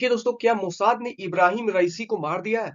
कि दोस्तों क्या मोसाद ने इब्राहिम रईसी को मार दिया है?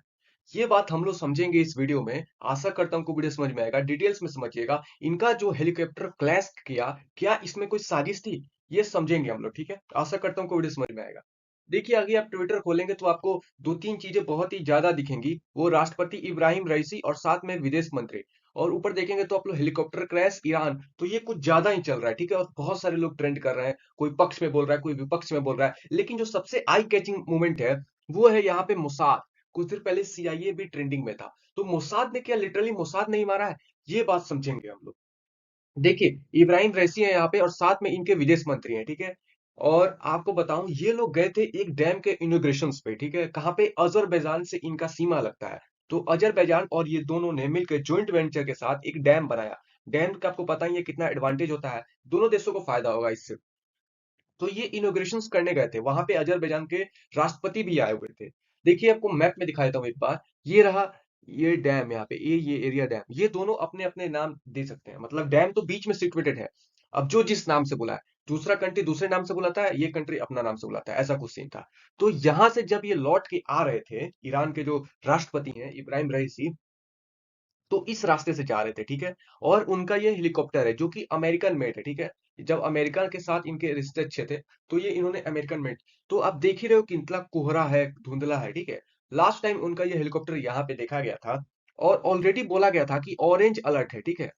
ये बात हम लोग समझेंगे इस वीडियो में। आशा करता हूँ आपको वीडियो समझ में आएगा। डिटेल्स में समझिएगा। इनका जो हेलीकॉप्टर क्रैश किया, क्या इसमें कोई साजिश थी? ये समझेंगे हम लोग, ठीक है? आशा करता हूँ आपको वीडियो समझ में आएगा। देखिए, अगर आप ट्विटर खोलेंगे तो आपको 2-3 चीजें बहुत ही ज्यादा दिखेंगी। वो राष्ट्रपति इब्राहिम रईसी और साथ में विदेश मंत्री। और ऊपर देखेंगे तो आप लोग हेलीकॉप्टर क्रैश ईरान, तो ये कुछ ज्यादा ही चल रहा है, ठीक है? और बहुत सारे लोग ट्रेंड कर रहे हैं। कोई पक्ष में बोल रहा है, कोई विपक्ष में बोल रहा है। लेकिन जो सबसे आई कैचिंग मोमेंट है, वो है यहाँ पे मोसाद। कुछ देर पहले सीआईए भी ट्रेंडिंग में था। तो मोसाद ने क्या लिटरली मोसाद नहीं मारा है? ये बात समझेंगे हम लोग। देखिए, इब्राहिम रईसी है यहाँ पे और साथ में इनके विदेश मंत्री हैं, ठीक है? और आपको बताऊं, ये लोग गए थे एक डैम के इनॉग्रेशन पे, ठीक है? कहाँ पे? अजरबैजान से इनका सीमा लगता है। तो अजरबैजान और ये दोनों ने मिलकर ज्वाइंट वेंचर के साथ एक डैम बनाया। डैम का आपको पता ही है कितना एडवांटेज होता है। दोनों देशों को फायदा होगा इससे। तो ये इनॉग्रेशन करने गए थे, वहां पे अजरबैजान के राष्ट्रपति भी आए हुए थे। देखिए, आपको मैप में दिखा देता हूँ एक बार। ये रहा, ये डैम यहाँ पे, ये एरिया डैम, ये दोनों अपने अपने नाम दे सकते हैं। मतलब डैम तो बीच में सिचुएटेड है। अब जो जिस नाम से बुला है, दूसरा कंट्री दूसरे नाम से बुलाता है, ये कंट्री अपना नाम से बुलाता है, ऐसा कुछ सीन था। तो यहाँ से जब ये लौट के आ रहे थे, ईरान के जो राष्ट्रपति हैं इब्राहिम रईसी, तो इस रास्ते से जा रहे थे, ठीक है? और उनका ये हेलीकॉप्टर है जो कि अमेरिकन मेड है, ठीक है? जब अमेरिका के साथ इनके रिश्ते अच्छे थे, तो ये इन्होंने अमेरिकन मेड। तो आप देख ही रहे हो कि इतना कोहरा है, धुंधला है, ठीक है? लास्ट टाइम उनका ये हेलीकॉप्टर यहाँ पे देखा गया था और ऑलरेडी बोला गया था कि ऑरेंज अलर्ट है, ठीक है?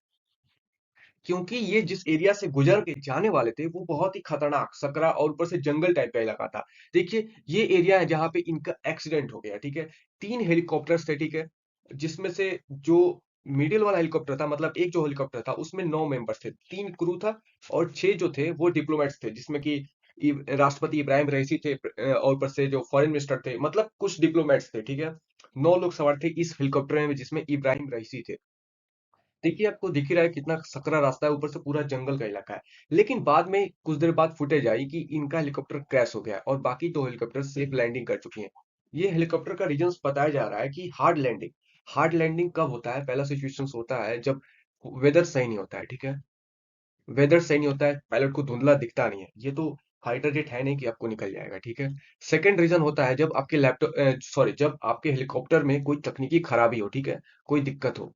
क्योंकि ये जिस एरिया से गुजर के जाने वाले थे वो बहुत ही खतरनाक, सकरा और ऊपर से जंगल टाइप का इलाका था। देखिए, ये एरिया है जहाँ पे इनका एक्सीडेंट हो गया, ठीक है? 3 हेलीकॉप्टर्स थे, ठीक है? जिसमें से जो मिडिल वाला हेलीकॉप्टर था, मतलब एक जो हेलीकॉप्टर था उसमें 9 मेंबर्स थे, 3 क्रू था और 6 जो थे वो डिप्लोमेट्स थे, जिसमें कि राष्ट्रपति इब्राहिम रईसी थे, और ऊपर से जो फॉरेन मिनिस्टर थे, मतलब कुछ डिप्लोमेट्स थे, ठीक है? 9 लोग सवार थे इस हेलीकॉप्टर में जिसमें इब्राहिम रईसी थे। देखिए, आपको दिख ही रहा है कितना सकरा रास्ता है, ऊपर से पूरा जंगल का इलाका है। लेकिन बाद में कुछ देर बाद फुटेज आई कि इनका हेलीकॉप्टर क्रैश हो गया है और बाकी 2 हेलीकॉप्टर सेफ लैंडिंग कर चुकी हैं। ये हेलीकॉप्टर का रीजंस बताया जा रहा है कि हार्ड लैंडिंग। हार्ड लैंडिंग कब होता है? पहला सिचुएशंस होता है जब वेदर सही नहीं होता है, ठीक है? वेदर सही नहीं होता है, पायलट को धुंधला दिखता नहीं है। ये तो फाइटर जेट है नहीं कि आपको निकल जाएगा, ठीक है? सेकंड रीजन होता है जब आपके लैपटॉप सॉरी, जब आपके हेलीकॉप्टर में कोई तकनीकी खराबी हो, ठीक है? कोई दिक्कत हो।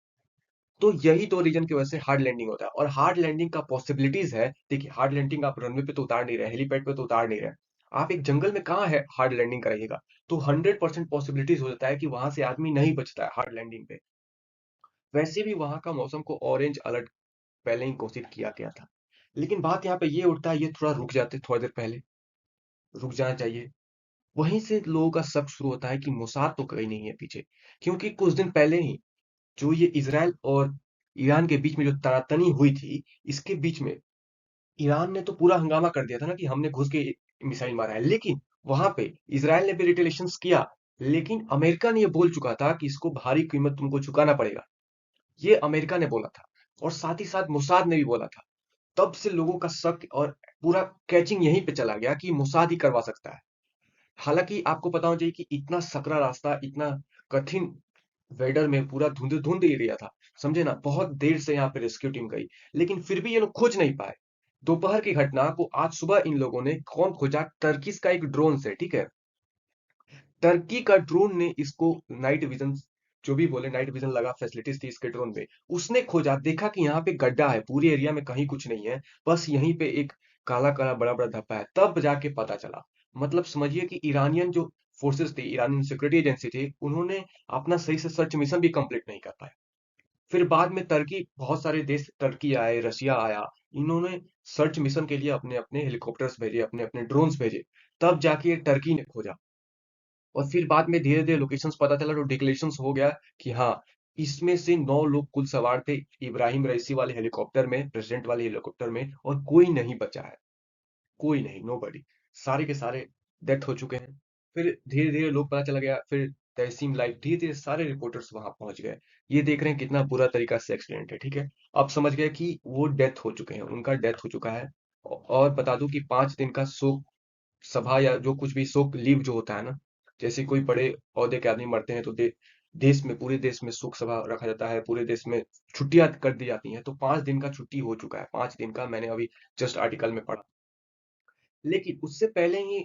तो यही 2 रीजन की वजह से हार्ड लैंडिंग होता है और हार्ड लैंडिंग का पॉसिबिलिटीज है। देखिए, हार्ड लैंडिंग आप रनवे पे तो उतार नहीं रहे, हेलीपैड पे तो उतार नहीं रहे। आप एक जंगल में कहाँ है हार्ड लैंडिंग कराइएगा? तो 100% पॉसिबिलिटीज हो जाता है कि वहां से आदमी नहीं बचता है हार्ड लैंडिंग पे। वैसे भी वहां का मौसम को ऑरेंज अलर्ट पहले ही घोषित किया गया था। लेकिन बात यहाँ पे ये उठता है, ये थोड़ा रुक जाते, थोड़ी देर पहले रुक जाना चाहिए। वहीं से लोगों का शक शुरू होता है कि मोसाद तो कहीं नहीं है पीछे। क्योंकि कुछ दिन पहले ही जो ये इजराइल और ईरान के बीच में जो तनातनी हुई थी, इसके बीच में ईरान ने तो पूरा हंगामा कर दिया था ना कि हमने घुस के मिसाइल मारा है। लेकिन वहां पे इजराइल ने भी रिटेलिएशंस किया। लेकिन अमेरिका ने ये बोल चुका था कि इसको भारी कीमत तुमको चुकाना पड़ेगा। ये अमेरिका ने बोला था और साथ ही साथ मोसाद ने भी बोला था। तब से लोगों का शक और पूरा कैचिंग यहीं पे चला गया कि मोसाद ही करवा सकता है। हालांकि आपको पता होना चाहिए कि इतना सकरा रास्ता, इतना कठिन वेदर में, पूरा धुंध धुंध एरिया था, समझे ना? बहुत देर से यहाँ पे रेस्क्यू टीम गई, लेकिन फिर भी ये लोग खोज नहीं पाए। दोपहर की घटना को आज सुबह इन लोगों ने कौन खोजा? टर्किस का एक ड्रोन से, ठीक है? टर्की का ड्रोन ने इसको नाइट विजन, जो भी बोले, नाइट विजन लगा, फैसिलिटीज थी इसके ड्रोन में। उसने खोजा, देखा कि यहाँ पे गड्ढा है, पूरी एरिया में कहीं कुछ नहीं है, बस यहीं पे एक काला काला बड़ा बड़ा धब्बा है। तब जाके पता चला। मतलब समझिए कि ईरानियन जो फोर्सेस थी, ईरानियन सिक्योरिटी एजेंसी थी, उन्होंने अपना सही से सर्च मिशन भी कंप्लीट नहीं कर पाए। फिर बाद में टर्की, बहुत सारे देश, टर्की आए, रशिया आया, इन्होंने सर्च मिशन के लिए अपने अपने हेलीकॉप्टर्स भेजे, अपने अपने ड्रोन्स भेजे। तब जाके टर्की ने खोजा। और फिर बाद में धीरे धीरे लोकेशंस पता चला, तो डिक्लेरेशंस हो गया कि हाँ, इसमें से 9 लोग कुल सवार थे इब्राहिम रईसी वाले हेलीकॉप्टर में, प्रेसिडेंट वाले हेलीकॉप्टर में, और कोई नहीं बचा है। कोई नहीं, नोबडी। सारे के सारे डेथ हो चुके हैं। फिर धीरे धीरे लोग पता चला गया, फिर तहसीम लाइव, धीरे धीरे सारे रिपोर्टर्स वहां पहुंच गए। ये देख रहे हैं कितना बुरा तरीका से एक्सीडेंट है, ठीक है? अब समझ गए कि वो डेथ हो चुके हैं, उनका डेथ हो चुका है। और बता दूं कि 5 दिन का शोक सभा या जो कुछ भी शोक लीव जो होता है ना, जैसे कोई बड़े ओहदे के आदमी मरते हैं तो देश में, पूरे देश में शोक सभा रखा जाता है, पूरे देश में छुट्टियां कर दी जाती हैं। तो 5 दिन का छुट्टी हो चुका है, 5 दिन का, मैंने अभी जस्ट आर्टिकल में पढ़ा। लेकिन उससे पहले ही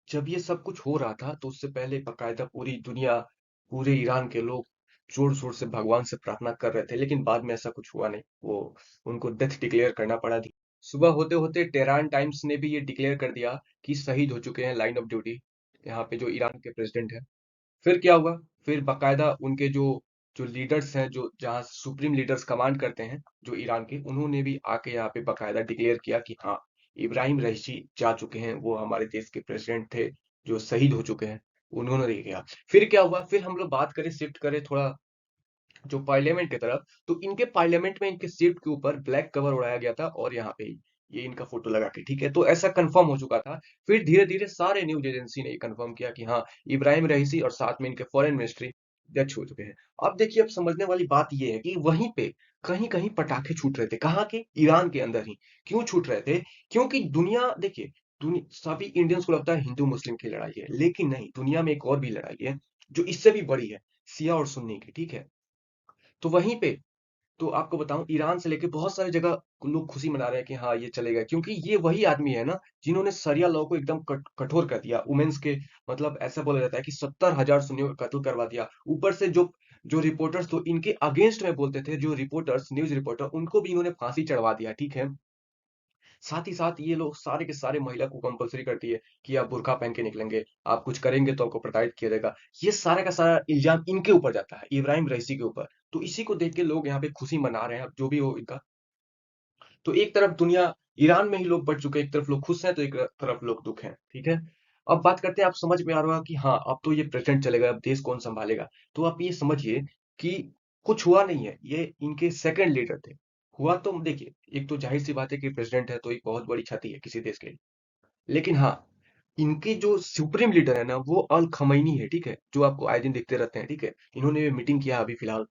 जब ये सब कुछ हो रहा था तो उससे पहले बकायदा पूरी दुनिया, पूरे ईरान के लोग जोर शोर से भगवान से प्रार्थना कर रहे थे, लेकिन बाद में ऐसा कुछ हुआ नहीं। वो उनको डेथ डिक्लेयर करना पड़ा। सुबह होते होते टेहरान टाइम्स ने भी ये डिक्लेयर कर दिया कि शहीद हो चुके हैं लाइन ऑफ ड्यूटी, यहाँ पे जो ईरान के प्रेसिडेंट है। फिर क्या हुआ? फिर बकायदा उनके जो जो लीडर्स हैं, जो जहाँ सुप्रीम लीडर्स कमांड करते हैं जो ईरान के, उन्होंने भी आके यहाँ पे बकायदा डिक्लेयर किया कि हाँ, इब्राहिम रईसी जा चुके हैं, वो हमारे देश के प्रेसिडेंट थे जो शहीद हो चुके हैं। उन्होंने ये किया। फिर क्या हुआ? फिर हम लोग बात करें, शिफ्ट करें थोड़ा जो पार्लियामेंट की तरफ, तो इनके पार्लियामेंट में इनके सीट के ऊपर ब्लैक कवर उड़ाया गया था और यहाँ पे ये इनका फोटो लगा के, ठीक है, तो ऐसा कंफर्म हो चुका था। फिर धीरे धीरे सारे न्यूज एजेंसी ने ये कंफर्म किया कि हाँ, इब्राहिम रईसी और साथ में इनके फॉरेन मिनिस्ट्री डेथ हो चुके हैं। अब देखिए, अब समझने वाली बात ये है कि वहीं पे कहीं कहीं पटाखे छूट रहे थे। कहाँ के? ईरान के अंदर ही। क्यों छूट रहे थे? क्योंकि दुनिया देखिए, सभी इंडियंस को लगता है हिंदू मुस्लिम की लड़ाई है, लेकिन नहीं, दुनिया में एक और भी लड़ाई है जो इससे भी बड़ी है, शिया और सुन्नी की, ठीक है। तो वहीं पे, तो आपको बताऊं, ईरान से लेके बहुत सारी जगह लोग खुशी मना रहे हैं कि हाँ, ये चलेगा, क्योंकि ये वही आदमी है ना जिन्होंने शरिया लॉ को एकदम कठोर कर दिया वुमेन्स के। मतलब ऐसा बोला जाता है कि 70,000 सुन्नियों का कत्ल करवा दिया। ऊपर से जो जो रिपोर्टर्स तो इनके अगेंस्ट में बोलते थे, जो रिपोर्टर्स, न्यूज रिपोर्टर, उनको भी इन्होंने फांसी चढ़वा दिया, ठीक है। साथ ही साथ ये लोग सारे के सारे महिला को कंपलसरी करती है कि आप बुर्का पहन के निकलेंगे, आप कुछ करेंगे तो आपको प्रताड़ित किया जाएगा। ये सारा का सारा इल्जाम इनके ऊपर जाता है, इब्राहिम रईसी के ऊपर। तो इसी को देख के लोग यहाँ पे खुशी मना रहे हैं, अब जो भी हो इनका। तो एक तरफ दुनिया, ईरान में ही लोग बढ़ चुके हैं, एक तरफ लोग खुश हैं तो एक तरफ लोग दुख हैं, ठीक है। अब बात करते हैं, आप समझ में आ रहा होगा कि हाँ, अब तो ये प्रेसिडेंट चलेगा, अब देश कौन संभालेगा। तो आप ये समझिए कि कुछ हुआ नहीं है, ये इनके सेकंड लीडर थे। हुआ तो देखिए, एक तो जाहिर सी बात है कि प्रेसिडेंट है तो एक बहुत बड़ी क्षति है किसी देश के लिए। लेकिन हाँ, इनके जो सुप्रीम लीडर है ना, वो अल खमैनी है, ठीक है, जो आपको आए दिन देखते रहते हैं, ठीक है। इन्होंने मीटिंग किया अभी फिलहाल।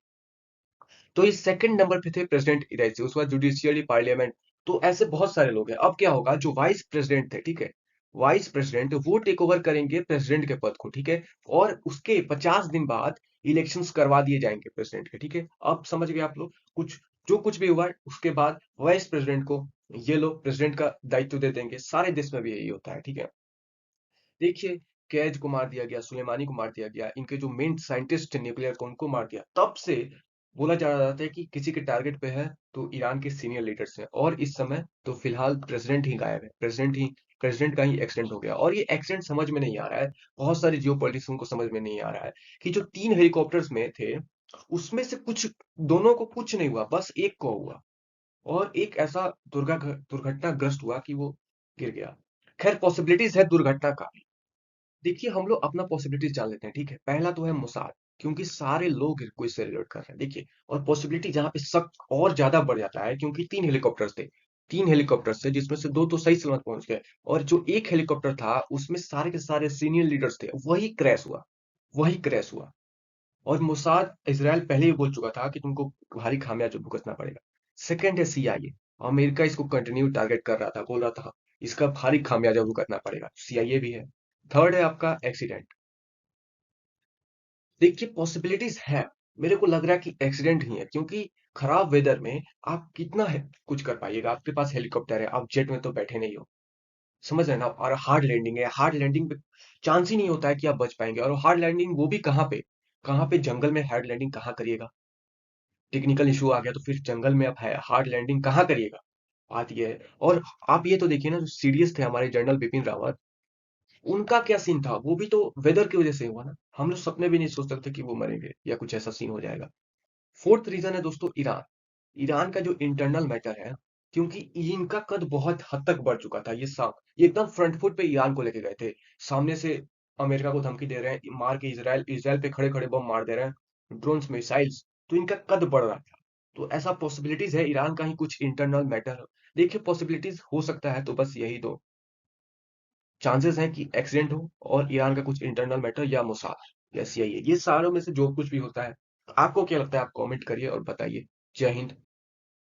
तो ये सेकंड नंबर पे थे प्रेसिडेंट इराक से, उसके बाद जुडिशियरी, पार्लियामेंट। तो ऐसे बहुत सारे लोग हैं। अब क्या होगा, जो वाइस प्रेसिडेंट थे, ठीक है, वाइस प्रेसिडेंट वो टेक ओवर करेंगे प्रेसिडेंट के पद को, ठीक है। और उसके 50 दिन बाद इलेक्शंस करवा दिए जाएंगे प्रेसिडेंट के, ठीक है। अब समझ गए आप लोग, कुछ जो कुछ भी हुआ उसके बाद वाइस प्रेसिडेंट को ये लोग प्रेसिडेंट का दायित्व दे देंगे। सारे देश में भी यही होता है, ठीक है। देखिए, कैज को मार दिया गया, सुलेमानी को मार दिया गया, इनके जो मेन साइंटिस्ट थे न्यूक्लियर को, उनको मार दिया। तब से बोला जा रहा था कि किसी के टारगेट पे है तो ईरान के सीनियर लीडर्स हैं। और इस समय तो फिलहाल प्रेसिडेंट ही गायब है, प्रेसिडेंट का ही एक्सीडेंट हो गया। और ये एक्सीडेंट समझ में नहीं आ रहा है, बहुत सारे जियो को समझ में नहीं आ रहा है कि जो 3 हेलीकॉप्टर्स में थे, उसमें से कुछ, दोनों को कुछ नहीं हुआ, बस एक को हुआ। और एक ऐसा दुर्घटनाग्रस्त हुआ कि वो गिर गया। खैर, पॉसिबिलिटीज है दुर्घटना का। देखिए, हम लोग अपना पॉसिबिलिटीज जान लेते हैं, ठीक है। पहला तो है मोसाद, क्योंकि सारे लोग इसको इससे रिलेट कर रहे हैं, देखिए। और पॉसिबिलिटी जहाँ पे शक और ज्यादा बढ़ जाता है, क्योंकि 3 हेलीकॉप्टर्स थे, 3 हेलीकॉप्टर्स थे जिसमें से दो तो सही सलामत पहुंच गए। और जो एक हेलीकॉप्टर था उसमें सारे के सारे सीनियर लीडर्स थे, वही क्रैश हुआ। और मोसाद, इसराइल पहले ही बोल चुका था कि तुमको भारी खामियाजा भुगतना पड़ेगा। सेकंड है सीआईए, अमेरिका इसको कंटिन्यू टारगेट कर रहा था, बोल रहा था इसका भारी खामियाजा भुगतना पड़ेगा, सीआईए भी है। थर्ड है आपका एक्सीडेंट। देखिए, पॉसिबिलिटीज है, मेरे को लग रहा है कि एक्सीडेंट ही है, क्योंकि खराब वेदर में आप कितना है कुछ कर पाइएगा, आपके पास हेलीकॉप्टर है, आप जेट में तो बैठे नहीं हो, समझ रहे हैं ना। और हार्ड लैंडिंग है, हार्ड लैंडिंग पे चांस ही नहीं होता है कि आप बच पाएंगे। और हार्ड लैंडिंग वो भी कहाँ पे जंगल में हार्ड लैंडिंग कहाँ करिएगा? टेक्निकल इशू आ गया तो फिर जंगल में आप हार्ड लैंडिंग कहाँ करिएगा? बात ये है। और आप ये तो देखिए ना, जो सीडीएस थे हमारे जनरल बिपिन रावत, उनका क्या सीन था? वो भी तो वेदर की वजह से हुआ ना। हम लोग सपने भी नहीं सोच सकते कि वो मरेंगे या कुछ ऐसा सीन हो जाएगा। फोर्थ रीजन है दोस्तों, ईरान। ईरान का जो इंटरनल मैटर है, क्योंकि इनका कद बहुत हद तक बढ़ चुका था। ये एकदम फ्रंट फुट पे ईरान को लेके गए थे। सामने से अमेरिका को धमकी दे रहे हैं, मार के इसराइल इसराइल पे खड़े खड़े बम मार दे रहे हैं, ड्रोन्स, मिसाइल्स। तो इनका कद बढ़ रहा था। तो ऐसा पॉसिबिलिटीज है ईरान का ही कुछ इंटरनल मैटर। देखिए, पॉसिबिलिटीज हो सकता है, तो बस यही दो चांसेस हैं कि एक्सीडेंट हो और ईरान का कुछ इंटरनल मैटर, या मोसाद या सीआईए, ये सारों में से जो कुछ भी होता है। आपको क्या लगता है? आप कमेंट करिए और बताइए। जय हिंद।